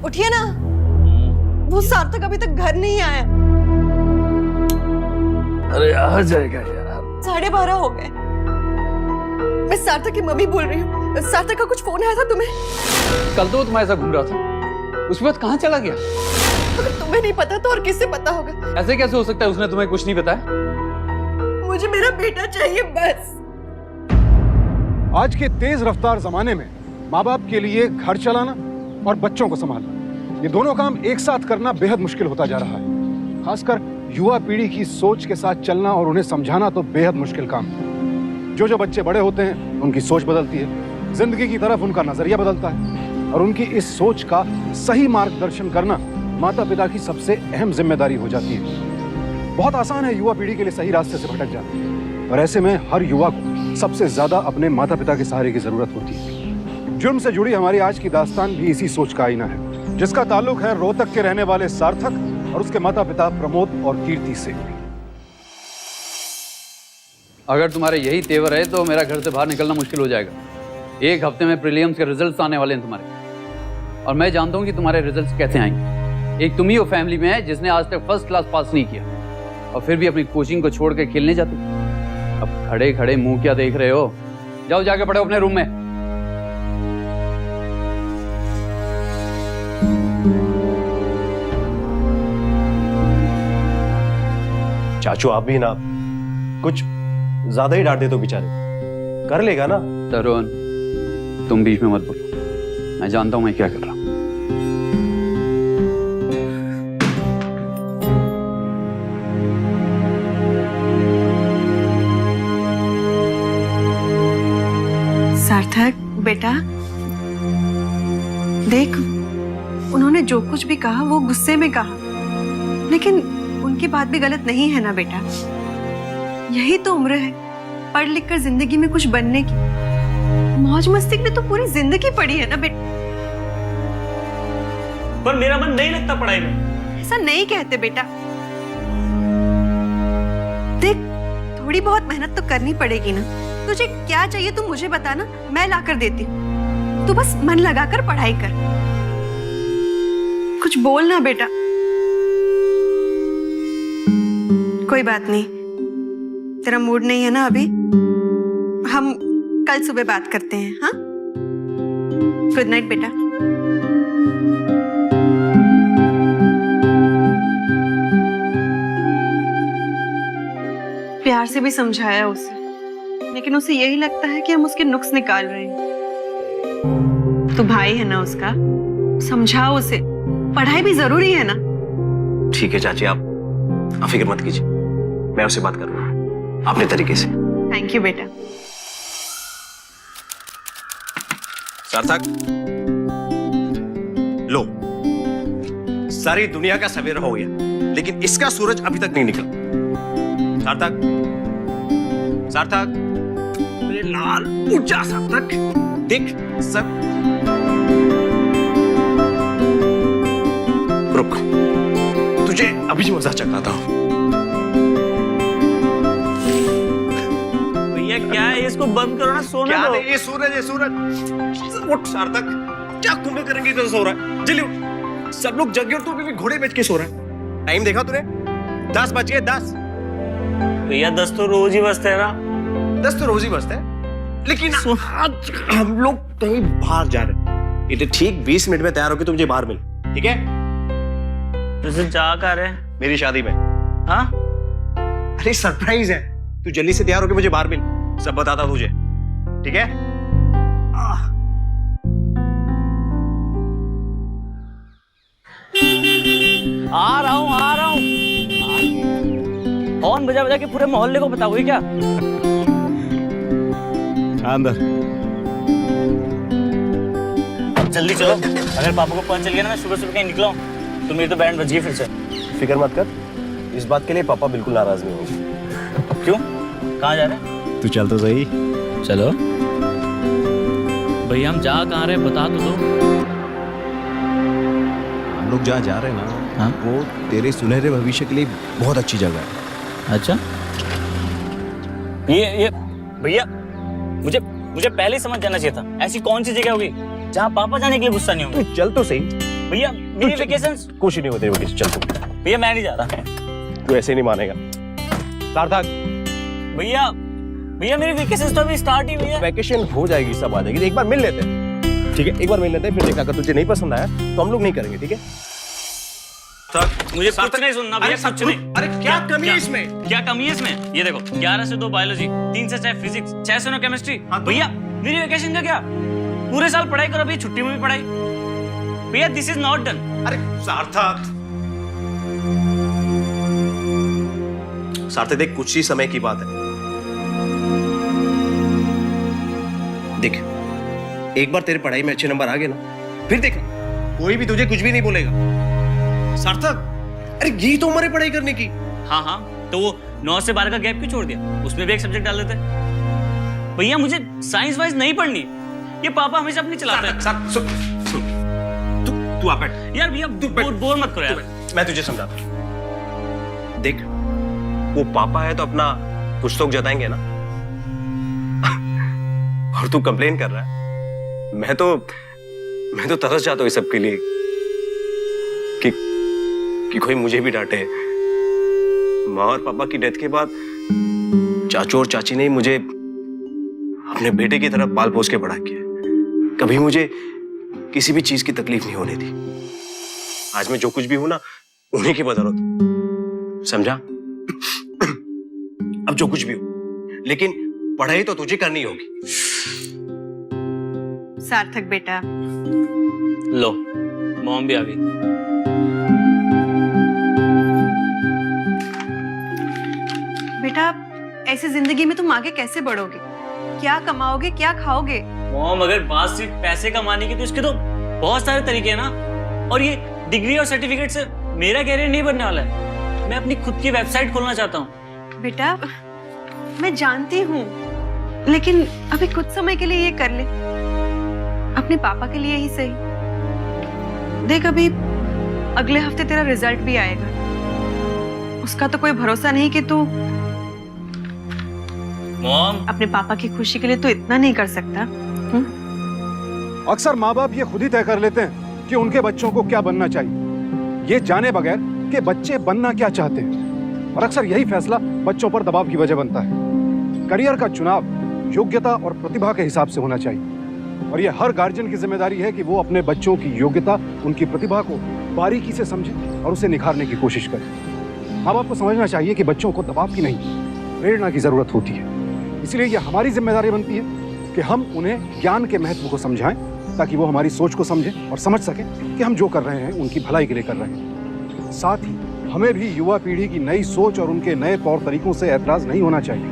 उठिए ना, वो सार्थक अभी तक घर नहीं आया। अरे आ जाएगा यार। 12:30 हो गए। मैं सार्थक की मम्मी बोल रही हूँ। सार्थक का कुछ फोन आया था तुम्हें? कल तो तुम्हारे साथ घूम रहा था, उसके बाद कहाँ चला गया? अगर तुम्हें नहीं पता तो और किससे पता होगा? ऐसे कैसे हो सकता है, उसने तुम्हें कुछ नहीं बताया? मुझे मेरा बेटा चाहिए बस। आज के तेज रफ्तार जमाने में माँ बाप के लिए घर चलाना और बच्चों को संभालना, ये दोनों काम एक साथ करना बेहद मुश्किल होता जा रहा है। खासकर युवा पीढ़ी की सोच के साथ चलना और उन्हें समझाना तो बेहद मुश्किल काम है। जो बच्चे बड़े होते हैं उनकी सोच बदलती है, जिंदगी की तरफ उनका नजरिया बदलता है, और उनकी इस सोच का सही मार्गदर्शन करना माता पिता की सबसे अहम जिम्मेदारी हो जाती है। बहुत आसान है युवा पीढ़ी के लिए सही रास्ते से भटक जाना, और ऐसे में हर युवा को सबसे ज्यादा अपने माता पिता के सहारे की जरूरत होती है। जुर्म से जुड़ी हमारी आज की दास्तान भी इसी सोच का आईना है, जिसका ताल्लुक है रोहतक के रहने वाले सार्थक और उसके माता पिता प्रमोद और कीर्ति से। अगर तुम्हारे यही तेवर है तो मेरा घर से बाहर निकलना मुश्किल हो जाएगा। 1 हफ्ते में प्रीलिम्स के रिजल्ट्स आने वाले हैं तुम्हारे, और मैं जानता हूँ कि तुम्हारे रिजल्ट्स कैसे आएंगे। एक तुम ही हो फैमिली में जिसने आज तक फर्स्ट क्लास पास नहीं किया, और फिर भी अपनी कोचिंग को छोड़ के खेलने जाते। अब खड़े खड़े मुंह क्या देख रहे हो? जाओ जाके पढ़ो अपने रूम में। चाचू आप भी ना कुछ ज्यादा ही डांट दे तो बेचारे कर लेगा ना। तरुण, तुम बीच में मत बोलो, मैं जानता हूं मैं क्या कर रहा हूं। सार्थक बेटा, देख, उन्होंने जो कुछ भी कहा वो गुस्से में कहा, लेकिन उनकी बात भी गलत नहीं है ना बेटा। यही तो उम्र है पढ़ लिख कर जिंदगी में कुछ बनने की। मौज मस्ती में तो पूरी जिंदगी पड़ी है ना बेटा। पर मेरा मन नहीं लगता पढ़ाई में। ऐसा नहीं कहते बेटा। देख, थोड़ी बहुत मेहनत तो करनी पड़ेगी ना। तुझे क्या चाहिए तू मुझे बता ना, मैं ला कर देती हूँ। तू बस मन लगाकर पढ़ाई कर। कुछ बोल ना बेटा। कोई बात नहीं, तेरा मूड नहीं है ना अभी, हम कल सुबह बात करते हैं। हाँ, गुड नाइट बेटा। प्यार से भी समझाया उसे, लेकिन उसे यही लगता है कि हम उसके नुक्स निकाल रहे हैं। तो भाई है ना उसका, समझाओ उसे, पढ़ाई भी जरूरी है ना। ठीक है चाची, आप फिक्र मत कीजिए, मैं उससे बात करूंगा अपने तरीके से। थैंक यू बेटा। सार्थक, लो, सारी दुनिया का सवेरा हो गया, लेकिन इसका सूरज अभी तक नहीं निकला। सार्थक, सार्थक, मेरे लाल, उठ जा सार्थक, देख सब। रुक, तुझे अभी जो मजा चखाता हूं। भैया क्या है, इसको बंद करो ना, सोने क्या दो। नहीं, ये सूरज है, सूरज। उठ सार्थक, क्या कुंभे करेंगे इधर सो रहा है? जल्दी उठ, सब लोग जगे और तू अभी भी घोड़े बेच के सो रहा है। टाइम देखा तूने? 10 बज गए, 10। भैया 10 तो रोज ही बजते है ना। 10 तो रोज ही बजते हैं, लेकिन आज हम लोग कहीं बाहर जा रहे हैं। ये ठीक 20 मिनट में तैयार होकर तू मुझे बाहर मिल, ठीक है? तुझे जा कहाँ रहे? मेरी शादी में। हाँ, अरे सरप्राइज है, तू जल्दी से तैयार होकर मुझे बाहर मिल, सब बताता हूं तुझे, ठीक है? आ रहा हूँ, आ रहा हूँ। हॉर्न बजा बजा के पूरे मोहल्ले को बताओगे क्या? अंदर अब जल्दी चलो, अगर पापा को पता चल गया ना मैं सुबह सुबह कहीं निकला हूँ तो मेरी तो बैंड बजी है फिर से। फिक्र मत कर, इस बात के लिए पापा बिल्कुल नाराज नहीं होंगे। क्यों, कहाँ जा रहे हैं? तू चल तो सही। चलो भैया, हम जा कहाँ रहे हैं बता तो दो। हम लोग जहाँ जा रहे हैं ना, हाँ? वो तेरे सुनहरे भविष्य के लिए बहुत अच्छी जगह है। अच्छा, ये भैया, मुझे पहले ही समझ जाना चाहिए था। ऐसी कौन सी जगह होगी जहाँ पापा जाने के लिए गुस्सा नहीं होंगे? तू चल तो सही, भैया मेरी वेकेशंस। कुछ नहीं होते वेकेशन, चल तू। भैया मैं नहीं जा रहा। तू ऐसे नहीं मानेगा। सार्थक, भैया भैया मेरी वेकेशंस तो अभी स्टार्ट ही हुई है। वैकेशन हो जाएगी, सब आ जाएगी। एक बार मिल लेते हैं, ठीक है? एक बार मिल लेते हैं, फिर देखा अगर तुझे नहीं पसंद आया तो हम लोग नहीं करेंगे, ठीक है? मुझे कुछ नहीं सुनना भैया, कुछ नहीं। अरे क्या कमी है इसमें? क्या कमी है इसमें? ये देखो 11 से 2 बायोलॉजी, 3 से 6 फिजिक्स, 6 से 9 केमिस्ट्री। भैया मेरी वेकेशन का क्या? पूरे साल पढ़ाई करो, अभी छुट्टी में भी पढ़ाई। भैया दिस इज नॉट डन। अरे सार्थक, सार्थक देख, कुछ ही समय की बात है। देख, एक बार तेरे पढ़ाई में अच्छे नंबर आ गए ना, फिर देख कोई भी तुझे कुछ भी नहीं बोलेगा। सार्थक, अरे यही तो उम्र है पढ़ाई करने की। हाँ हाँ, तो वो 9 से 12 का गैप क्यों छोड़ दिया? उसमें भी एक सब्जेक्ट डाल देते। भैया मुझे साइंस वाइंस नहीं पढ़नी, ये पापा हमेशा अपनी चलाते हैं। तू आप बैठ यार भैया बोर मत करो यार। मैं तुझे समझाता हूं। देख, वो पापा है तो अपना कुछ तो जताएंगे ना, और तू कंप्लेन कर रहा है। मैं तो तरस जाता हूँ इस सब के लिए कि कोई मुझे भी डांटे। माँ और पापा की डेथ के बाद चाचू और चाची ने मुझे अपने बेटे की तरफ पाल पोस के बड़ा किया। कभी मुझे किसी भी चीज की तकलीफ नहीं होने दी। आज मैं जो कुछ भी हूं ना, उन्हीं की बदौलत, समझा? अब जो कुछ भी हो, लेकिन पढ़ाई तो तुझे करनी होगी। सार्थक बेटा, लो मॉम भी आ गई। बेटा ऐसी जिंदगी में तुम आगे कैसे बढ़ोगे? क्या कमाओगे, क्या खाओगे? मॉम अगर बात सिर्फ पैसे कमाने की तो इसके तो बहुत सारे तरीके हैं ना। और ये डिग्री और सर्टिफिकेट से मेरा कैरियर नहीं बनने वाला है। मैं अपनी खुद की वेबसाइट खोलना चाहता हूँ। बेटा मैं जानती हूँ, लेकिन अभी कुछ समय के लिए ये कर ले, अपने पापा के लिए ही सही। देख अभी अगले हफ्ते तेरा रिजल्ट भी आएगा, उसका तो कोई भरोसा नहीं कि तू मॉम अपने पापा की खुशी के लिए तो इतना नहीं कर सकता। अक्सर माँ बाप ये खुद ही तय कर लेते हैं कि उनके बच्चों को क्या बनना चाहिए, ये जाने बगैर कि बच्चे बनना क्या चाहते हैं। और अक्सर यही फैसला बच्चों पर दबाव की वजह बनता है। करियर का चुनाव योग्यता और प्रतिभा के हिसाब से होना चाहिए, और यह हर गार्जियन की जिम्मेदारी है कि वो अपने बच्चों की योग्यता, उनकी प्रतिभा को बारीकी से समझे और उसे निखारने की कोशिश करे। माँ बाप को समझना चाहिए कि बच्चों को दबाव की नहीं, प्रेरणा की जरूरत होती है। इसलिए यह हमारी जिम्मेदारी बनती है कि हम उन्हें ज्ञान के महत्व को समझाएं, ताकि वो हमारी सोच को समझें और समझ सकें कि हम जो कर रहे हैं उनकी भलाई के लिए कर रहे हैं। साथ ही हमें भी युवा पीढ़ी की नई सोच और उनके नए तौर तरीकों से ऐतराज नहीं होना चाहिए।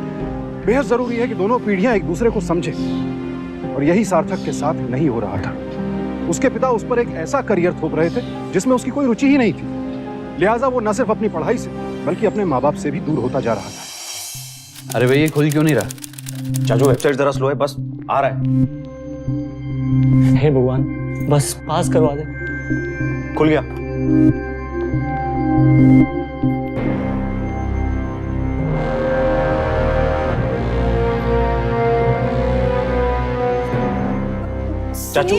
बेहद जरूरी है कि दोनों पीढ़ियां एक दूसरे को समझें, और यही सार्थक के साथ नहीं हो रहा था। उसके पिता उस पर एक ऐसा करियर थोप रहे थे जिसमें उसकी कोई रुचि ही नहीं थी। लिहाजा वो न सिर्फ अपनी पढ़ाई से बल्कि अपने माँ बाप से भी दूर होता जा रहा था। अरे भाई ये खुल क्यों नहीं रहा? चाचू वेबसाइट जरा स्लो है, बस आ रहा है। हे भगवान, बस पास करवा दे। खुल गया। चाचू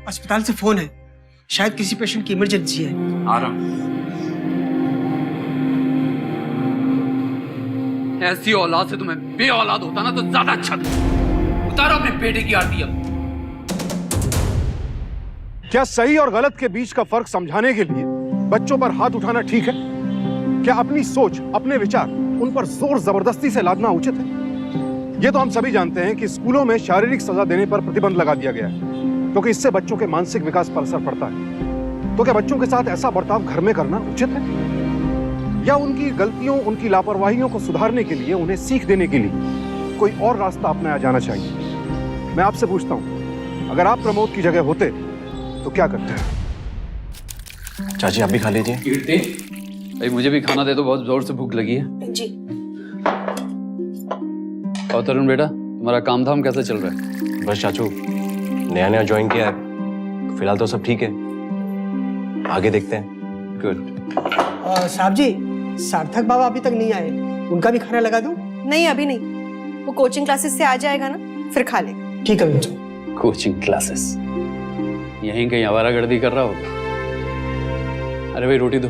अस्पताल से फोन है, शायद किसी पेशेंट की इमरजेंसी है। आ रहा हूं। ऐसी औलाद से तुम्हें बे औलाद होता ना तो ज्यादा अच्छा था। उतारो अपने बेटे की आरती अब। क्या सही और गलत के बीच का फर्क समझाने के लिए बच्चों पर हाथ उठाना ठीक है? क्या अपनी सोच, अपने विचार उन पर जोर जबरदस्ती से लादना उचित है? ये तो हम सभी जानते हैं कि स्कूलों में शारीरिक सजा देने पर प्रतिबंध लगा दिया गया है, क्योंकि इससे बच्चों के मानसिक विकास पर असर पड़ता है। तो क्या बच्चों के साथ ऐसा बर्ताव घर में करना उचित है, या उनकी गलतियों, उनकी लापरवाहियों को सुधारने के लिए, उन्हें सीख देने के लिए कोई और रास्ता अपनाया जाना चाहिए? मैं आपसे पूछता हूं, अगर आप प्रमोद की जगह होते तो क्या करते? चाची आप भी खा लीजिए। कीर्ति भाई मुझे भी खाना दे दो, बहुत जोर से भूख लगी है। जी। और तरुण बेटा, तुम्हारा काम धाम कैसा चल रहा है? बस चाचू, नया नया ज्वाइन किया है, फिलहाल तो सब ठीक है, आगे देखते हैं। गुड। साहब जी, सार्थक बाबा अभी तक नहीं आए, उनका भी खाना लगा दूं? नहीं अभी नहीं, वो कोचिंग क्लासेस से आ जाएगा ना, फिर खा ले। की कमी जो कोचिंग क्लासेस। यहीं कहीं आवारागर्दी कर रहा होगा। अरे भाई रोटी दो।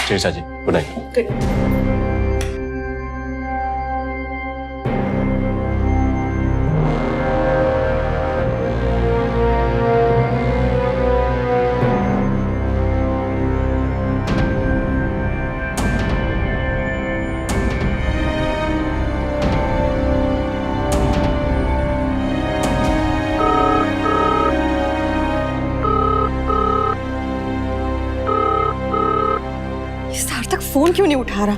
जी चाची, गुड नाइट। ये सार्थक फोन क्यों नहीं उठा रहा?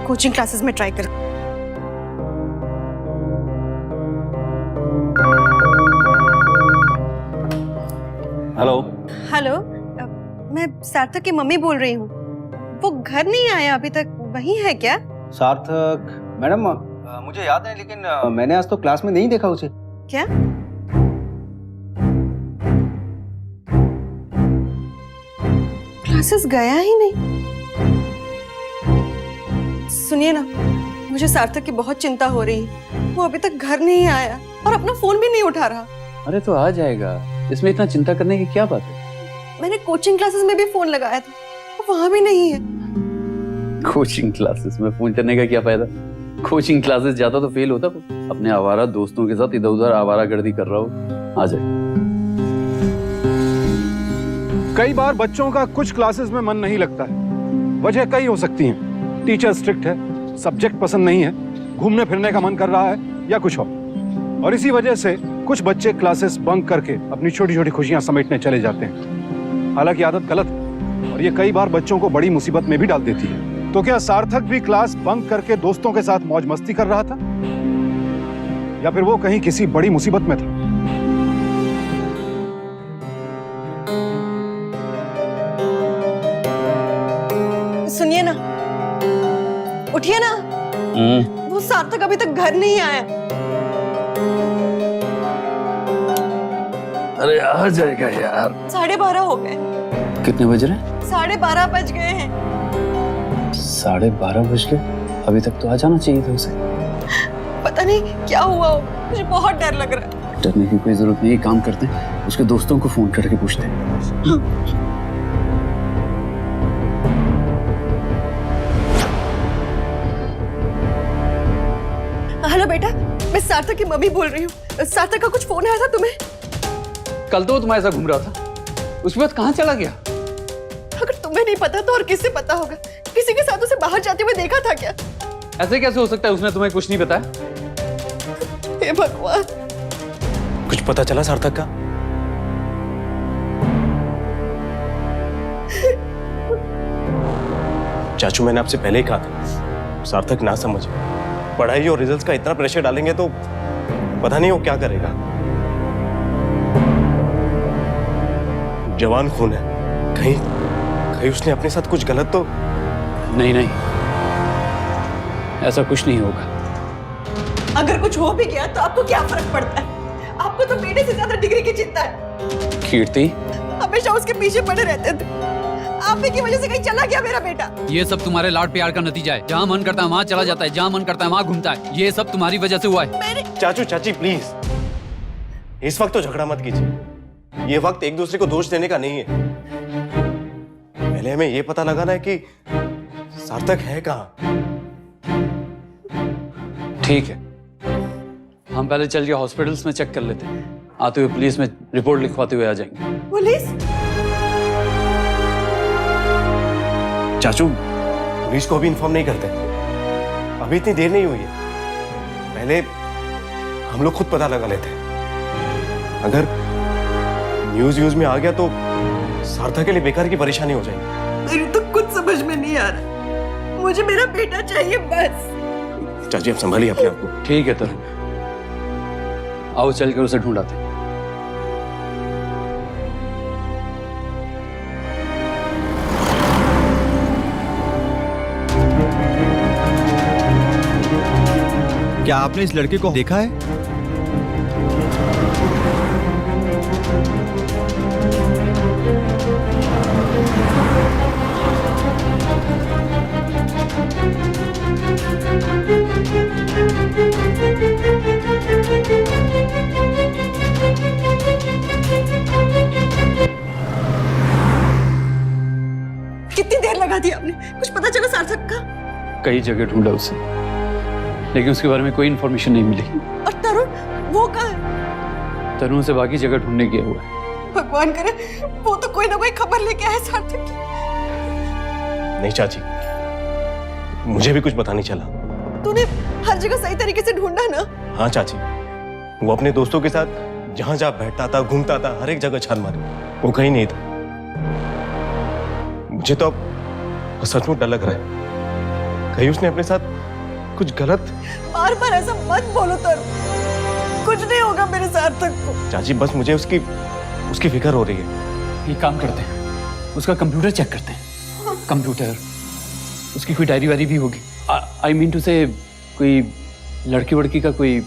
कोचिंग क्लासेस में ट्राई कर। हेलो। हेलो, मैं सार्थक की मम्मी बोल रही हूँ। वो घर नहीं आया अभी तक, वहीं है क्या? सार्थक मैडम, मुझे याद है, लेकिन मैंने आज तो क्लास में नहीं देखा उसे। क्या? क्लासेस गया ही नहीं। सुनिए ना, मुझे सार्थक की बहुत चिंता हो रही है। वो अभी तक घर नहीं आया और अपना फोन भी नहीं उठा रहा। अरे तो आ जाएगा, इसमें इतना चिंता करने की क्या बात है? मैंने कोचिंग क्लासेस में भी फोन लगाया था, वो वहां भी नहीं है। कोचिंग क्लासेस में फोन करने का क्या फायदा? कोचिंग क्लासेस जाता तो फेल होता। अपने आवारा दोस्तों के साथ इधर उधर आवारागर्दी कर रहा हो। आ जाए। कई बार बच्चों का कुछ क्लासेस में मन नहीं लगता है। वजह कई हो सकती हैं। टीचर स्ट्रिक्ट है, सब्जेक्ट पसंद नहीं है, घूमने फिरने का मन कर रहा है, या कुछ और। और इसी वजह से कुछ बच्चे क्लासेस बंक करके अपनी छोटी छोटी खुशियां समेटने चले जाते हैं। हालांकि आदत गलत है और ये कई बार बच्चों को बड़ी मुसीबत में भी डाल देती है। तो क्या सार्थक भी क्लास बंक करके दोस्तों के साथ मौज मस्ती कर रहा था, या फिर वो कहीं किसी बड़ी मुसीबत में था? सुनिए ना, उठिए ना। वो सार्थक अभी तक घर नहीं आया। अरे आ जाएगा यार। 12:30 हो गए। कितने बज रहे? 12:30 बज गए हैं। 12:30 बज गए? अभी तक तो आ जाना चाहिए था उसे। पता नहीं क्या हुआ हो, मुझे बहुत डर लग रहा है। डरने की कोई जरूरत नहीं। काम करते हैं, उसके दोस्तों को फोन करके पूछते हैं। हेलो बेटा, मैं सार्थक की मम्मी बोल रही हूँ। सार्थक का कुछ फोन आया था तुम्हें? कल तो तुम्हारे साथ घूम रहा था, उसके बाद कहाँ चला गया? अगर तुम्हें नहीं पता तो और किससे पता होगा? किसी के साथ उसे बाहर जाते हुए देखा था क्या? ऐसे कैसे हो सकता है? उसने तुम्हें कुछ नहीं बताया? हे भगवान। कुछ पता चला सार्थक का? चाचू, मैंने आपसे पहले ही कहा था, सार्थक ना समझे। पढ़ाई और रिजल्ट्स का इतना प्रेशर डालेंगे तो पता नहीं वो क्या करेगा। जवान खून है, कहीं उसने अपने साथ कुछ गलत तो नहीं, ऐसा कुछ नहीं होगा। अगर कुछ हो भी गया तो आपको क्या फर्क पड़ता है? आपको तो बेटे से ज्यादा डिग्री की चिंता है। कीर्ति, हमेशा उसके पीछे पड़े रहते थे। आप ही की वजह से कहीं चला गया मेरा बेटा। ये सब तुम्हारे लाड प्यार का नतीजा है। जहाँ मन करता है वहाँ चला जाता है, जहाँ मन करता है वहाँ घूमता है। ये सब तुम्हारी वजह से हुआ है। चाचू चाची प्लीज, इस वक्त तो झगड़ा मत कीजिए। ये वक्त एक दूसरे को दोष देने का नहीं है। पहले हमें ये पता लगाना है कि सार्थक है कहाँ। ठीक है, हम पहले चल के हॉस्पिटल्स में चेक कर लेते हैं। आते हुए पुलिस में रिपोर्ट लिखवाते हुए आ जाएंगे। पुलिस? चाचू, पुलिस को अभी इन्फॉर्म नहीं करते, अभी इतनी देर नहीं हुई है। पहले हम लोग खुद पता लगा लेते हैं। अगर न्यूज में आ गया तो सार्थक के लिए बेकार की परेशानी हो जाएगी। मेरी तो कुछ समझ में नहीं आ रहा। मुझे मेरा बेटा चाहिए बस। चाची, आप संभालिए अपने आप को। ठीक है, तो आओ चल कर उसे ढूंढाते हैं। क्या आपने इस लड़के को देखा है? कितनी देर लगा दी आपने? कुछ पता चला सार्थक का? कई जगह ढूंढा उसे, लेकिन उसके बारे में कोई इन्फॉर्मेशन नहीं मिली। और तरुण, वो कहाँ है? तरुण से बाकी जगह ढूंढने गया हुआ है। भगवान करे वो तो कोई ना कोई खबर लेके आए सार्थक की। नहीं चाची, मुझे भी कुछ पता नहीं चला। तूने हर जगह सही तरीके से ढूंढा ना? हाँ चाची, वो अपने दोस्तों के साथ जहां जहां बैठता था, घूमता था, हर एक जगह छान मारी, वो कहीं नहीं था। मुझे तो अब सचमुच डर लग रहा है, कहीं उसने अपने साथ कुछ गलत। बार बार ऐसा मत बोलो तरुण, कुछ नहीं होगा मेरे सार्थक को। चाची बस मुझे उसकी फिक्र हो रही है। एक काम करते हैं, उसका कंप्यूटर चेक करते हैं। कंप्यूटर, उसकी कोई डायरी वायरी भी होगी। आई मीन टू से कोई लड़की वड़की का कोई।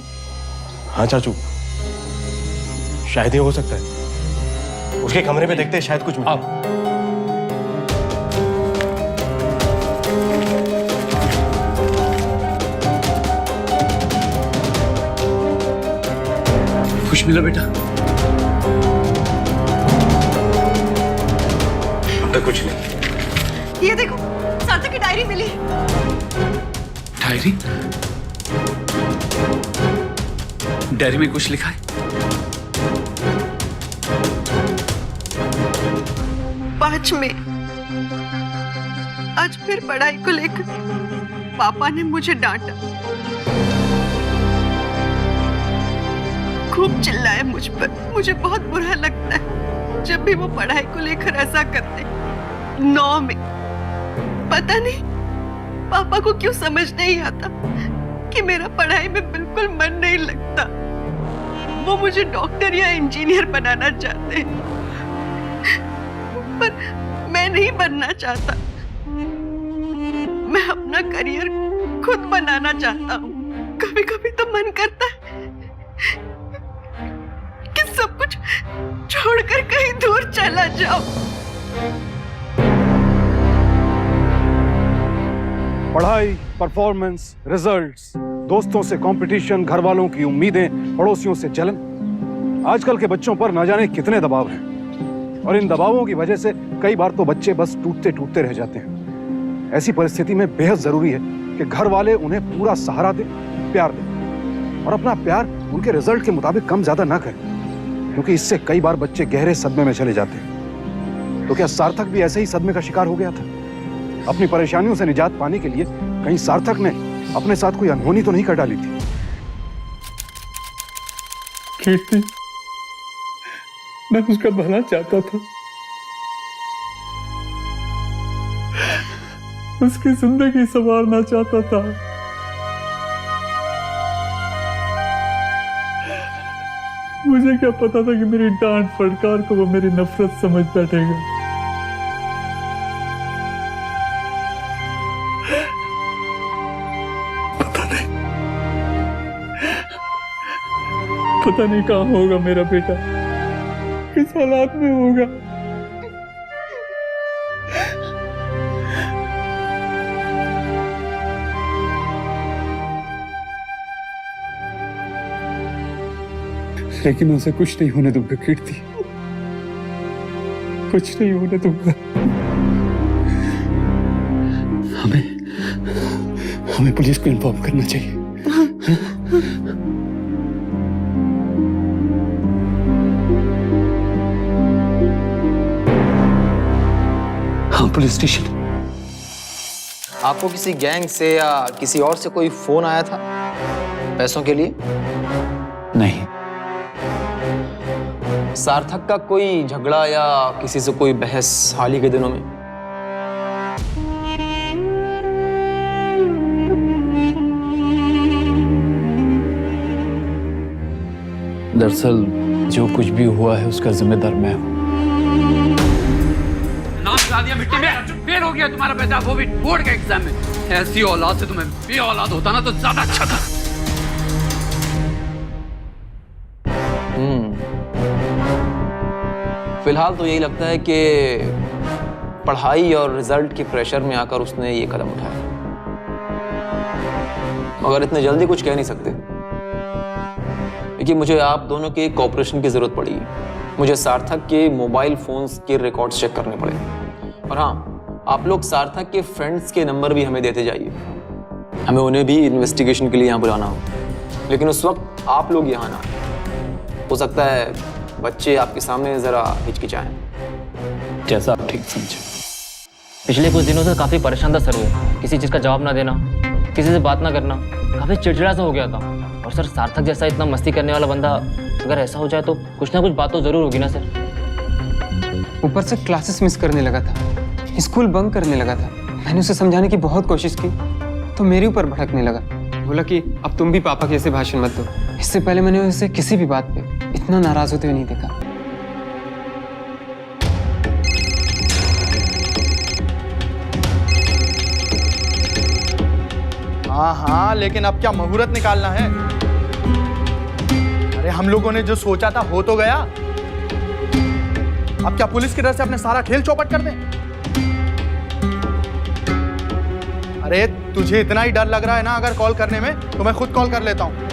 हाँ चाचू, शायद ये हो सकता है। उसके कमरे में देखते हैं, शायद कुछ मिले। आप कुछ मिला बेटा? अब तक कुछ नहीं। ये देखो, सार्थक की डायरी मिली। डायरी? डायरी में कुछ लिखा है? 5 मई, आज फिर पढ़ाई को लेकर पापा ने मुझे डांटा, खूब चिल्लाए मुझ पर। मुझे बहुत बुरा लगता है जब भी वो पढ़ाई को लेकर ऐसा करते। 9 मई, पता नहीं पापा को क्यों समझ नहीं आता कि मेरा पढ़ाई में बिल्कुल मन नहीं लगता। वो मुझे डॉक्टर या इंजीनियर बनाना चाहते हैं, पर मैं नहीं बनना चाहता। मैं अपना करियर खुद बनाना चाहता हूँ। कभी कभी तो मन करता है कि सब कुछ छोड़कर कहीं दूर चला जाओ। पढ़ाई, परफॉर्मेंस, रिजल्ट्स, दोस्तों से कंपटीशन, घर वालों की उम्मीदें, पड़ोसियों से जलन। आजकल के बच्चों पर न जाने कितने दबाव हैं, और इन दबावों की वजह से कई बार तो बच्चे बस टूटते टूटते रह जाते हैं। ऐसी परिस्थिति में बेहद जरूरी है कि घर वाले उन्हें पूरा सहारा दें, प्यार दें, और अपना प्यार उनके रिजल्ट के मुताबिक कम ज्यादा ना करें, क्योंकि इससे कई बार बच्चे गहरे सदमे में चले जाते हैं। तो क्या सार्थक भी ऐसे ही सदमे का शिकार हो गया था? अपनी परेशानियों से निजात पाने के लिए कहीं सार्थक ने अपने साथ कोई अनहोनी तो नहीं कर डाली थी? कीर्ति, मैं उसका भला चाहता था, उसकी जिंदगी संवारना चाहता था। मुझे क्या पता था कि मेरी डांट फटकार को वो मेरी नफरत समझ बैठेगा। पता नहीं कहाँ होगा मेरा बेटा, किस हालात में होगा। लेकिन उसे कुछ नहीं होने दूंगा कीर्ति, कुछ नहीं होने दूंगा। हमें पुलिस को इन्फॉर्म करना चाहिए। हाँ, पुलिस स्टेशन। आपको किसी गैंग से या किसी और से कोई फोन आया था पैसों के लिए? नहीं। सार्थक का कोई झगड़ा या किसी से कोई बहस हाल ही के दिनों में? दरअसल जो कुछ भी हुआ है उसका जिम्मेदार मैं हूँ। नाम ला दिया मिट्टी में, फेल हो गया तुम्हारा बेटा, वो भी बोर्ड के एग्जाम में। ऐसी औलाद से तुम्हें बे औलाद होता ना तो ज्यादा अच्छा था। फिलहाल तो यही लगता है कि पढ़ाई और रिजल्ट के प्रेशर में आकर उसने ये कदम उठाया, मगर इतने जल्दी कुछ कह नहीं सकते क्योंकि मुझे आप दोनों के कोऑपरेशन की जरूरत पड़ी। मुझे सार्थक के मोबाइल फोन्स के रिकॉर्ड्स चेक करने पड़े, और हाँ, आप लोग सार्थक के फ्रेंड्स के नंबर भी हमें देते जाइए। हमें उन्हें भी इन्वेस्टिगेशन के लिए यहाँ बुलाना हो, लेकिन उस वक्त आप लोग यहाँ ना आए। हो सकता है बच्चे आपके सामने जरा हिचकिचाएं। जैसा आप ठीक समझे। पिछले कुछ दिनों से काफ़ी परेशान था सर वो, किसी चीज़ का जवाब ना देना, किसी से बात ना करना, काफ़ी चिड़चिड़ा सा हो गया था। और सर सार्थक जैसा इतना मस्ती करने वाला बंदा अगर ऐसा हो जाए तो कुछ ना कुछ बात तो ज़रूर होगी ना सर। ऊपर से क्लासेस मिस करने लगा था, स्कूल बंक करने लगा था। मैंने उसे समझाने की बहुत कोशिश की तो मेरे ऊपर भड़कने लगा। बोला कि अब तुम भी पापा के ऐसे भाषण मत दो। इससे पहले मैंने उसे किसी भी बात पे इतना नाराज होते हुए नहीं देखा। हाँ हाँ, लेकिन अब क्या मुहूर्त निकालना है? अरे हम लोगों ने जो सोचा था हो तो गया। अब क्या पुलिस की डर से अपने सारा खेल चौपट कर दें? अरे तुझे इतना ही डर लग रहा है ना अगर कॉल करने में, तो मैं खुद कॉल कर लेता हूं।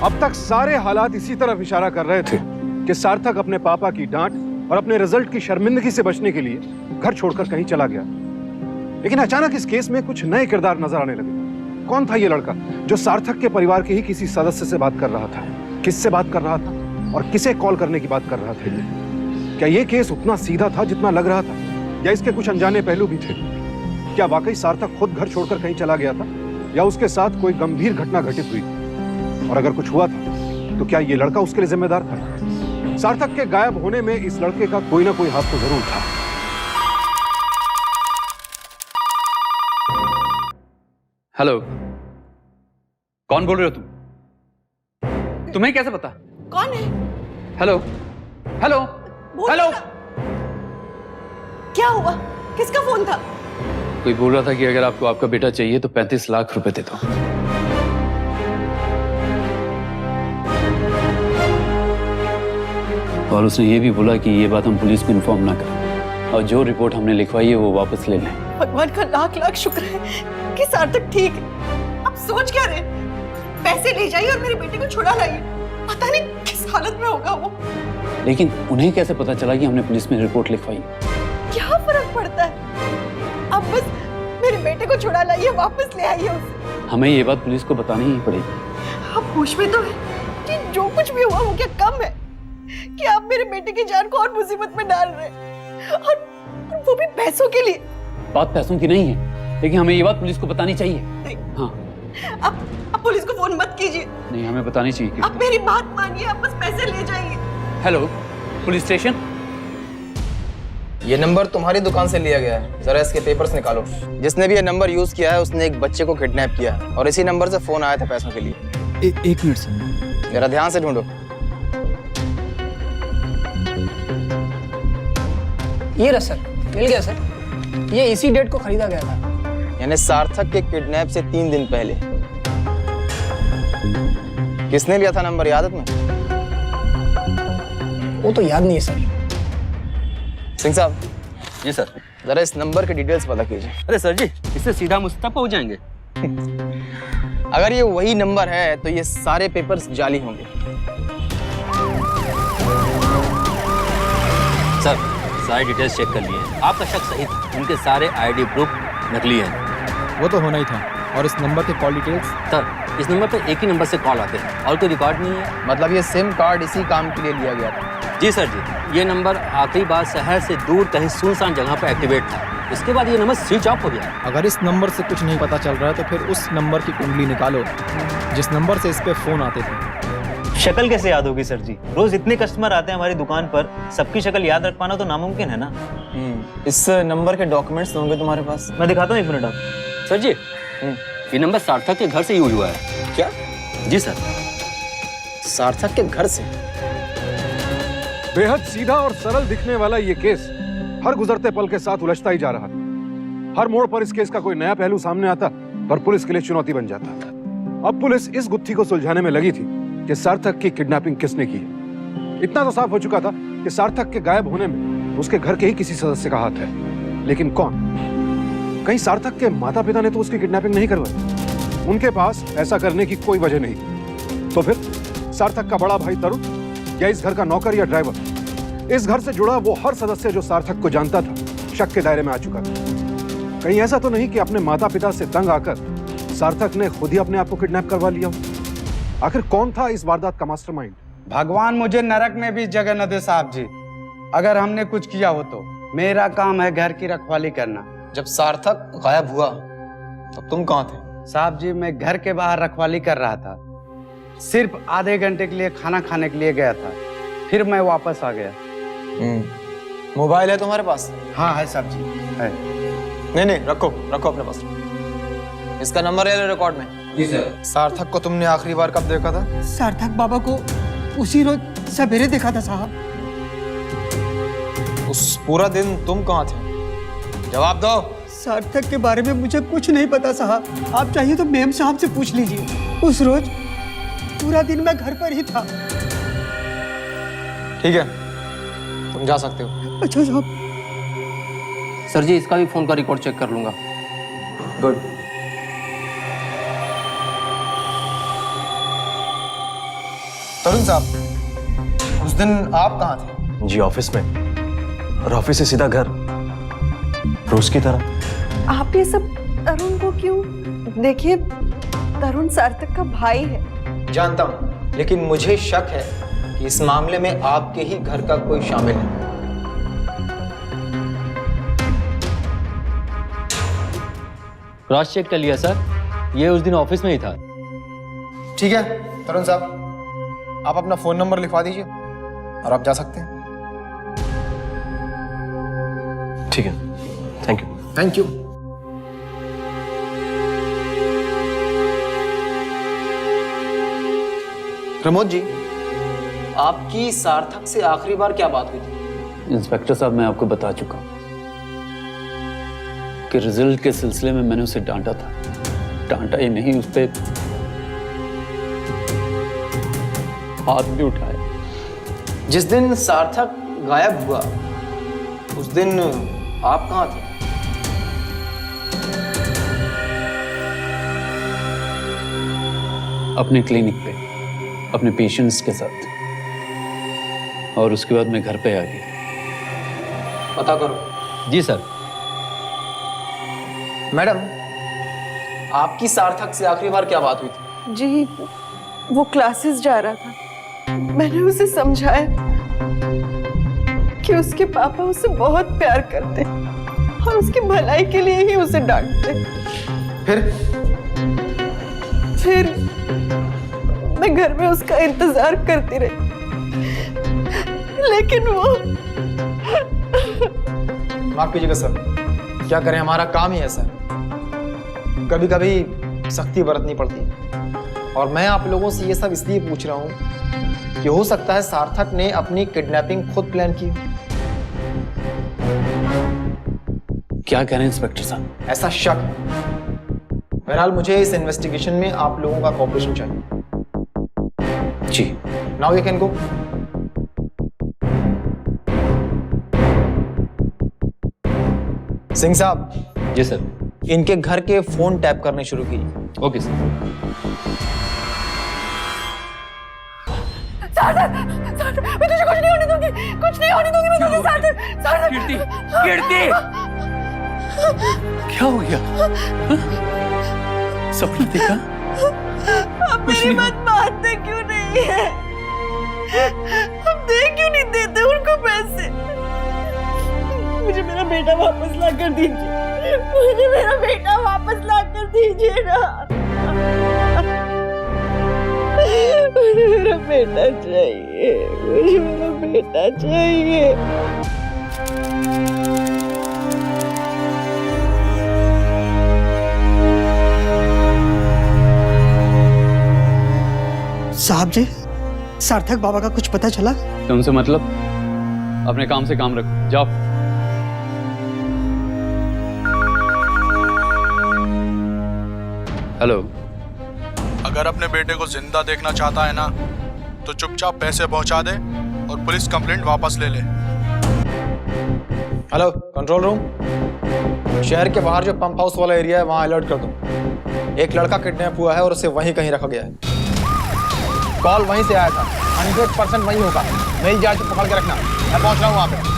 अब तक सारे हालात इसी तरफ इशारा कर रहे थे कि सार्थक अपने पापा की डांट और अपने रिजल्ट की शर्मिंदगी से बचने के लिए घर छोड़कर कहीं चला गया। लेकिन अचानक इस केस में कुछ नए किरदार नजर आने लगे। कौन था ये लड़का जो सार्थक के परिवार के ही किसी सदस्य से बात कर रहा था? किससे बात कर रहा था और किसे कॉल करने की बात कर रहा था? क्या ये केस उतना सीधा था जितना लग रहा था, या इसके कुछ अनजाने पहलू भी थे? क्या वाकई सार्थक खुद घर छोड़कर कहीं चला गया था, या उसके साथ कोई गंभीर घटना घटित हुई? और अगर कुछ हुआ था तो क्या ये लड़का उसके लिए जिम्मेदार था? सार्थक के गायब होने में इस लड़के का कोई ना कोई हाथ तो जरूर था। हेलो, कौन बोल रहे हो तुम? तुम्हें कैसे पता? कौन है? Hello hello hello. क्या हुआ? किसका फोन था? कोई बोल रहा था कि अगर आपको आपका बेटा चाहिए तो 35 लाख रुपए दे दो। और उसने ये भी बोला कि ये बात हम पुलिस को इन्फॉर्म ना करें, और जो रिपोर्ट हमने लिखवाई है वो वापस ले लें। भगवान का लाख लाख शुक्र है कि सार्थक ठीक है। अब सोच क्या रहे? पैसे ले जाइए और मेरे बेटे को छुड़ा लाइए। पता नहीं किस हालत में होगा वो। लेकिन उन्हें कैसे पता चला कि हमने पुलिस में रिपोर्ट लिखवाई? क्या फर्क पड़ता है? अब बस मेरे बेटे को छुड़ा लाइए, वापस ले आइए उसे। हमें ये बात पुलिस को बतानी ही पड़ेगी। आप होश में तो है कि जो कुछ भी हुआ वो क्या कम है कि आप मेरे बेटे की जान को और मुसीबत में डाल रहे हैं, और वो भी पैसों के लिए। बात पैसों की नहीं है, लेकिन हमें ये बात पुलिस को बतानी चाहिए। नहीं। हाँ। आप पुलिस को फोन मत कीजिए। नहीं, हमें बतानी चाहिए। आप मेरी बात मानिए, आप बस पैसे ले जाइए। Hello, police station. ये नंबर तुम्हारी दुकान से लिया गया है, जरा इसके पेपर्स निकालो। जिसने भी ये नंबर यूज किया है उसने एक बच्चे को किडनैप किया है, और इसी नंबर से फोन आया था पैसों के लिए। एक मिनट सर, जरा ध्यान से ढूंढो। ये रहा सर, मिल गया सर। ये इसी डेट को खरीदा गया था, यानी सार्थक के किडनैप से 3 दिन पहले। किसने लिया था नंबर, याद है तुम्हें? वो तो याद नहीं है सर। सिंह साहब। जी सर। जरा इस नंबर के डिटेल्स पता कीजिए। अरे सर जी, इससे सीधा मुझ तक पहुंच जाएंगे। अगर ये वही नंबर है तो ये सारे पेपर्स जाली होंगे। सर, सारी डिटेल्स चेक कर लिए, आपका शक सही था। उनके सारे आईडी प्रूफ नकली हैं। वो तो होना ही था। और इस नंबर के कॉल डिटेल्स? सर, इस नंबर पर एक ही नंबर से कॉल आते हैं और कोई रिकॉर्ड नहीं है। मतलब ये सिम कार्ड इसी काम के लिए लिया गया था? जी सर जी, ये नंबर आखिरी बार शहर से दूर कहीं सुनसान जगह पर एक्टिवेट था। इसके बाद ये नंबर स्विच ऑफ हो गया। अगर इस नंबर से कुछ नहीं पता चल रहा है तो फिर उस नंबर की कुंडली निकालो जिस नंबर से इस पे फोन आते थे। शक्ल कैसे याद होगी सर जी? रोज इतने कस्टमर आते हैं हमारी दुकान पर, सबकी शक्ल याद रख पाना तो नामुमकिन है ना। इस नंबर के डॉक्यूमेंट्स होंगे तुम्हारे पास? मैं दिखाता हूँ, 1 मिनट आप। सर जी, ये नंबर सार्थक के घर से यूज हुआ है। क्या? जी सर। सार्थक के घर से? बेहद सीधा और सरल दिखने वाला ये केस हर गुजरते पल के साथ उलझता ही जा रहा था। हर मोड़ पर इस केस का कोई नया पहलू सामने आता पर पुलिस के लिए चुनौती बन जाता। अब पुलिस इस गुत्थी को सुलझाने में लगी थी कि सार्थक की किडनैपिंग किसने की है। इतना तो साफ हो चुका था कि सार्थक के गायब होने में उसके घर के ही किसी सदस्य का हाथ है, लेकिन कौन? कहीं सार्थक के माता पिता ने तो उसकी किडनैपिंग नहीं करवाई। उनके पास ऐसा करने की कोई वजह नहीं। तो फिर सार्थक का बड़ा भाई तरुण या इस घर का नौकर या ड्राइवर? इस घर से जुड़ा वो हर सदस्य जो सार्थक को जानता था शक के दायरे में आ चुका था। कहीं ऐसा तो नहीं कि अपने माता पिता से तंग आकर सार्थक ने खुद ही अपने आप को किडनैप करवा लिया हो? आखिर कौन था इस वारदात का मास्टरमाइंड? भगवान मुझे नरक में भी जगह न दे साहब जी। अगर हमने कुछ किया हो तो मेरा काम है घर की रखवाली करना। जब सार्थक गायब हुआ तब तुम कहाँ थे? साहब जी मैं घर के बाहर रखवाली कर रहा था। सिर्फ आधे घंटे के लिए खाना खाने के लिए गया था, फिर मैं वापस आ गया। मोबाइल है तुम्हारे पास? हाँ है साहब जी, है। नहीं रखो अपने पास। इसका नंबर है रिकॉर्ड में? जी सर। सार्थक को तुमने आखिरी बार कब देखा था? सार्थक बाबा को उसी रोज सवेरे देखा था साहब। उस पूरा दिन तुम कहाँ थे? जवाब दो। सार्थक के बारे में मुझे कुछ नहीं पता साहब। आप चाहिए तो मेम साहब से पूछ लीजिए। उस रोज पूरा दिन मैं घर पर ही था। ठीक है, तुम जा सकते हो। अच्छा साहब। सर जी, इसका भी फोन का रिकॉर्ड चेक कर लूंगा। गुड। तरुण साहब, उस दिन आप कहाँ थे? जी ऑफिस में, और ऑफिस से सीधा घर, रोज की तरह। आप ये सब तरुण को क्यों? देखिए, तरुण सार्थक का भाई है। जानता हूँ, लेकिन मुझे शक है कि इस मामले में आपके ही घर का कोई शामिल है। क्रॉस चेक कर लिया सर, ये उस दिन ऑफिस में ही था। ठीक है तरुण साहब, आप अपना फोन नंबर लिखवा दीजिए और आप जा सकते हैं। ठीक है, thank you. Thank you. Pramod ji, आपकी सार्थक से आखिरी बार क्या बात हुई थी? इंस्पेक्टर साहब, मैं आपको बता चुका हूं कि रिजल्ट के सिलसिले में मैंने उसे डांटा था। डांटा ही नहीं, उस पर हाथ भी उठाया। जिस दिन सार्थक गायब हुआ उस दिन आप कहाँ थे? अपने क्लिनिक पे, अपने पेशेंट्स के साथ, और उसके बाद मैं घर पे आ गया। पता करो। जी सर। मैडम, आपकी सार्थक से आखिरी बार क्या बात हुई थी? जी, वो क्लासेस जा रहा था। मैंने उसे समझाया कि उसके पापा उसे बहुत प्यार करते हैं और उसकी भलाई के लिए ही उसे डांटते। फिर मैं घर में उसका इंतजार करती रही, लेकिन वो माफ कीजिएगा सर, क्या करें, हमारा काम ही ऐसा है। कभी कभी सख्ती बरतनी पड़ती है। और मैं आप लोगों से ये सब इसलिए पूछ रहा हूँ कि हो सकता है सार्थक ने अपनी किडनैपिंग खुद प्लान की। क्या कह रहे हैं इंस्पेक्टर साहब? ऐसा शक है। बहरहाल मुझे इस इन्वेस्टिगेशन में आप लोगों का कोऑपरेशन चाहिए। जी। Now you can go. Singh साहब। जी सर। इनके घर के फोन टैप करने शुरू कीजिए। Okay sir. मैं तुझे कुछ नहीं होने दूंगी, कुछ नहीं होने दूंगी मैं तुझे। सार्थक, कीर्ति, कीर्ति, क्या हो गया? सपना देखा? अब मेरी बात मानते क्यों नहीं है? अब दे क्यों नहीं देते उनको पैसे? मुझे मेरा बेटा वापस ला कर दीजिए। मुझे मेरा बेटा वापस ला कर दीजिए ना। मुझे मेरा बेटा चाहिए। मुझे मेरा बेटा चाहिए। साहब जी, सार्थक बाबा का कुछ पता चला? तुमसे मतलब? अपने काम से काम रखो, जाओ। हेलो। अगर अपने बेटे को जिंदा देखना चाहता है ना, तो चुपचाप पैसे पहुंचा दे और पुलिस कंप्लेंट वापस ले ले। हेलो कंट्रोल रूम, शहर के बाहर जो पंप हाउस वाला एरिया है वहां अलर्ट कर दो। एक लड़का किडनैप हुआ है और उसे वहीं कहीं रखा गया है। कॉल वहीं से आया था, 100% वहीं होगा। मेरी जांच पकड़ के रखना, मैं पहुंच रहा हूँ वहां पे।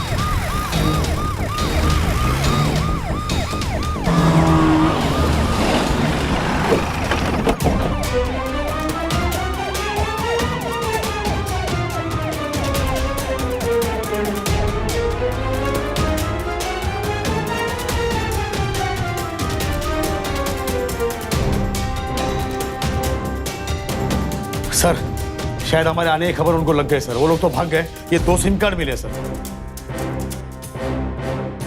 सर, शायद हमारे आने की खबर उनको लग गई सर। वो लोग तो भाग गए। ये 2 सिम कार्ड मिले सर।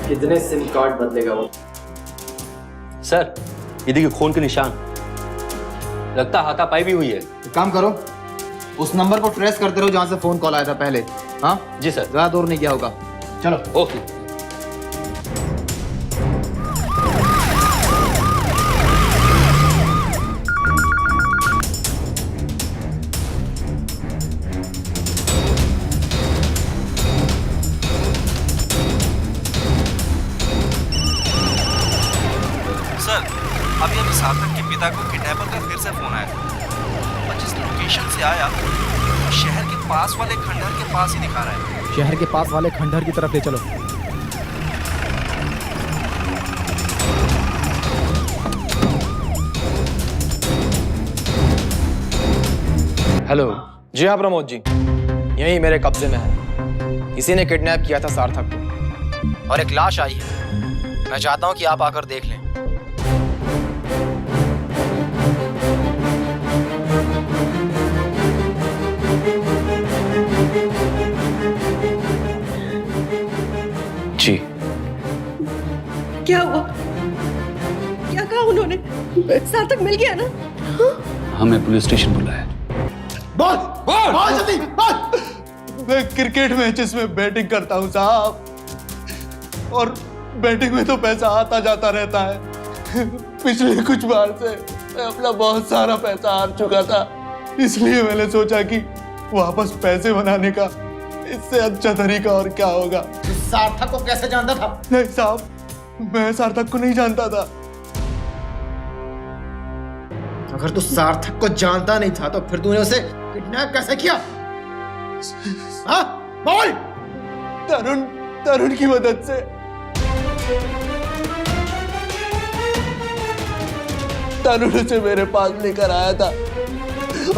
कितने सिम कार्ड बदलेगा वो? सर, ये देखिए खून के निशान, लगता हाथापाई भी हुई है। एक काम करो, उस नंबर को ट्रेस करते रहो जहां से फोन कॉल आया था पहले। हाँ जी सर। ज्यादा दूर नहीं गया होगा। चलो। ओके। अभी सार्थक के पिता को किडनैपर का फिर से फोन आया और जिस लोकेशन से आया वो शहर के पास वाले खंडहर के पास ही दिखा रहा है। शहर के पास वाले खंडहर की तरफ ले चलो। हेलो जी हाँ प्रमोद जी, यही मेरे कब्जे में है। किसी ने किडनैप किया था सार्थक को और एक लाश आई है। मैं चाहता हूँ कि आप आकर देख लें। जी। क्या हुआ? क्या कहा उन्होंने? सार्थक मिल गया ना? हमें पुलिस स्टेशन बुलाया। बोल बोल बोल जल्दी बोल। मैं क्रिकेट मैचेस में बैटिंग करता हूँ साहब, और बैटिंग में तो पैसा आता जाता रहता है। पिछले कुछ बार से मैं अपना बहुत सारा पैसा हार चुका था, इसलिए मैंने सोचा कि वापस पैसे बनाने का इससे अच्छा तरीका और क्या होगा। सार्थक को कैसे जानता था? नहीं साहब, मैं सार्थक को नहीं जानता था। अगर तू सार्थक को जानता नहीं था तो फिर तूने उसे किडनैप कैसे किया? हाँ बोल। तरुण की मदद से। तरुण उसे मेरे पास लेकर आया था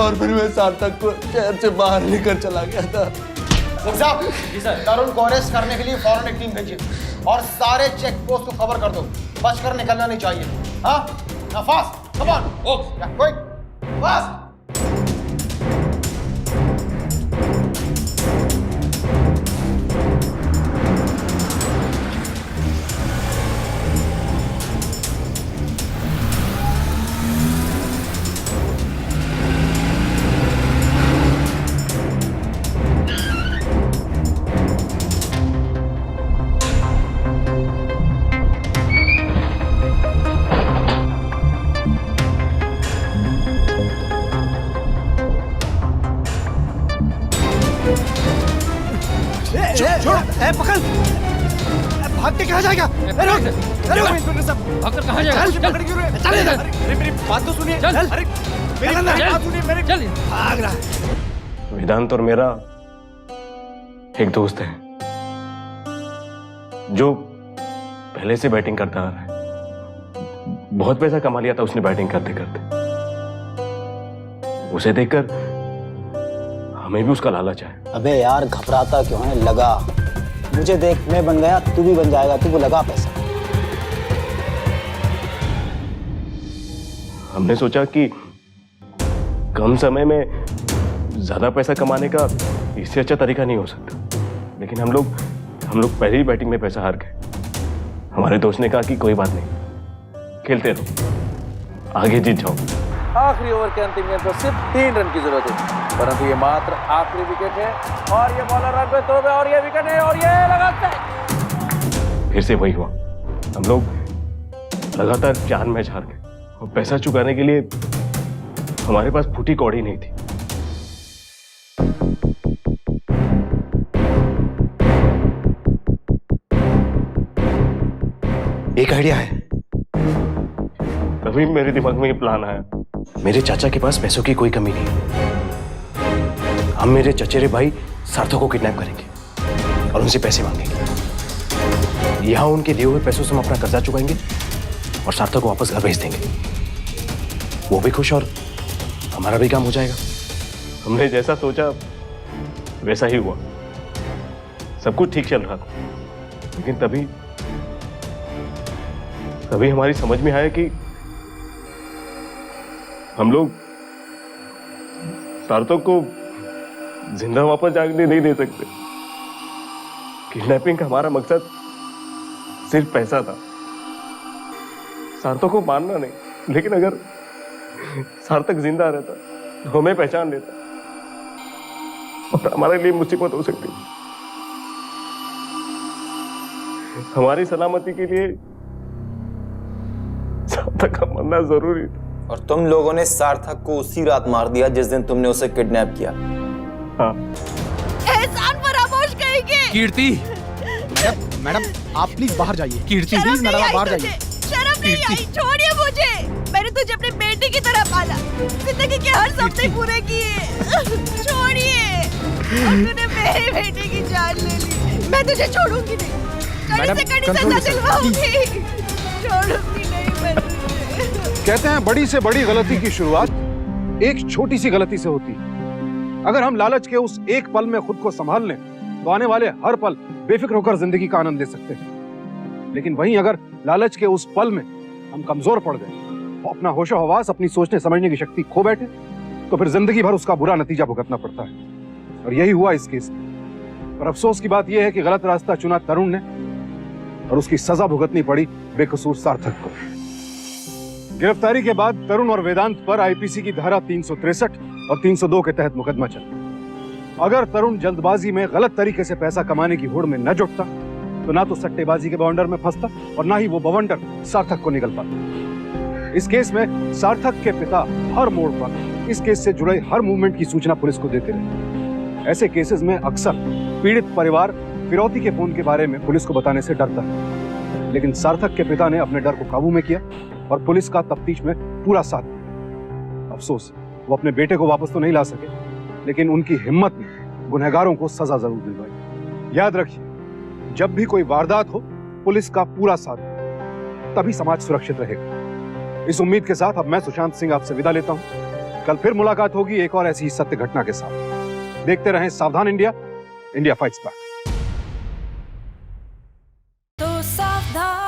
और फिर मैं सार्थक को शहर से बाहर लेकर चला गया था। जी सर। तरुण को अरेस्ट करने के लिए फौरन एक टीम भेजिए और सारे चेक पोस्ट को खबर कर दो। बचकर निकलना नहीं चाहिए। हाँ ना, fast come on. Okay quick fast. पकड़, भाग के कहाँ जाएगा? इंस्पेक्टर साहब, भागकर कहाँ जाएगा? पकड़ क्यों रहे? चल इधर। मेरी बात तो सुनिए। चल। अरे मेरी बात सुनिए। मेरे चल भाग रहा है। वेदांत और मेरा एक दोस्त है जो पहले से बैटिंग करता आ रहा है। बहुत पैसा कमा लिया था उसने बैटिंग करते करते। उसे देखकर हमें भी उसका लालच है। अबे यार घबराता क्यों है? लगा, मुझे देख, मैं बन गया, तू भी बन जाएगा। तू को लगा पैसा। हमने सोचा कि कम समय में ज्यादा पैसा कमाने का इससे अच्छा तरीका नहीं हो सकता, लेकिन हम लोग पहले ही बैटिंग में पैसा हार गए। हमारे दोस्त ने कहा कि कोई बात नहीं, खेलते रहो, आगे जीत जाओ। आखिरी ओवर के अंतिम गेंद पर सिर्फ 3 रन की जरूरत है, परंतु ये मात्र आखिरी विकेट है और ये बॉलर रन पे तो और ये विकेट है और ये लगातार फिर से वही हुआ। हम लोग लगातार 4 मैच हार गए और पैसा चुकाने के लिए हमारे पास फूटी कौड़ी नहीं थी। एक आइडिया है। तभी मेरे दिमाग में ये प्लान आया। मेरे चाचा के पास पैसों की कोई कमी नहीं। हम मेरे चचेरे भाई सार्थक को किडनैप करेंगे और उनसे पैसे मांगेंगे। यहां उनके दिए हुए पैसों से हम अपना कर्जा चुकाएंगे और सार्थक को वापस घर भेज देंगे। वो भी खुश और हमारा भी काम हो जाएगा। हमने जैसा सोचा वैसा ही हुआ। सब कुछ ठीक चल रहा था, लेकिन तभी हमारी समझ में आया कि हम लोग सार्थक को जिंदा वापस जागने नहीं दे सकते। किडनैपिंग का हमारा मकसद सिर्फ पैसा था, सार्थक को मारना नहीं। लेकिन अगर सार्थक जिंदा रहता तो हमें पहचान लेता और हमारे लिए मुसीबत हो सकती। हमारी सलामती के लिए सार्थक का मरना जरूरी था। और तुम लोगों ने सार्थक को उसी रात मार दिया जिस दिन तुमने उसे किडनैप किया। हाँ। एहसान फरामोश कहेंगे। कीर्ति, मैडम आप प्लीज बाहर जाइए। कीर्ति प्लीज मैडम आप बाहर जाइए। शर्म नहीं आई? छोड़िए मुझे। मैंने तुझे अपने बेटे की तरह पाला, जिंदगी के हर सपने पूरे किए। छोड़िए। और तूने मेरे बेटे की जान ले ली। मैं तुझे छोड़ूंगी नहीं। कड़ी से कड़ी सजा दिलवाऊंगी। छोड़ूंगी नहीं मैं तुझे। कहते हैं बड़ी से बड़ी गलती की शुरुआत एक छोटी सी गलती से होती है। अगर हम लालच के उस एक पल में खुद को संभाल लें तो आने वाले हर पल बेफिक्र होकर जिंदगी का आनंद ले सकते हैं। लेकिन वहीं अगर लालच के उस पल में हम कमजोर पड़ गए, अपना होशो हवास, अपनी सोचने समझने की शक्ति खो बैठे, तो फिर जिंदगी भर उसका बुरा नतीजा भुगतना पड़ता है। और यही हुआ इस केस में। पर अफसोस की बात यह है कि गलत रास्ता चुना तरुण ने और उसकी सजा भुगतनी पड़ी बेकसूर सार्थक को। गिरफ्तारी के बाद तरुण और वेदांत पर आईपीसी की धारा 363 और 302 के तहत मुकदमा चला। अगर तरुण जल्दबाजी में गलत तरीके से पैसा कमाने की होड़ में न जुटता तो ना तो सट्टेबाजी के बवंडर में फंसता और ना ही वो बवंडर सार्थक को निकल पाता। इस केस में सार्थक के पिता हर मोड़ पर इस केस से जुड़े हर मूवमेंट की सूचना पुलिस को देते रहे। ऐसे केसेस में अक्सर पीड़ित परिवार फिरौती के फोन के बारे में पुलिस को बताने से डरता है, लेकिन सार्थक के पिता ने अपने डर को काबू में किया और पुलिस का तफ्तीश में पूरा साथ दिया। अफसोस वो अपने बेटे को वापस तो नहीं ला सके, लेकिन उनकी हिम्मत ने गुनहगारों को सजा जरूर दिलवाई। याद रखिए, जब भी कोई वारदात हो पुलिस का पूरा साथ दो, तभी समाज सुरक्षित रहेगा। इस उम्मीद के साथ अब मैं सुशांत सिंह आपसे विदा लेता हूं। कल फिर मुलाकात होगी एक और ऐसी ही सत्य घटना के साथ। देखते रहें सावधान इंडिया, इंडिया फाइट्स बैक। तो सावधान।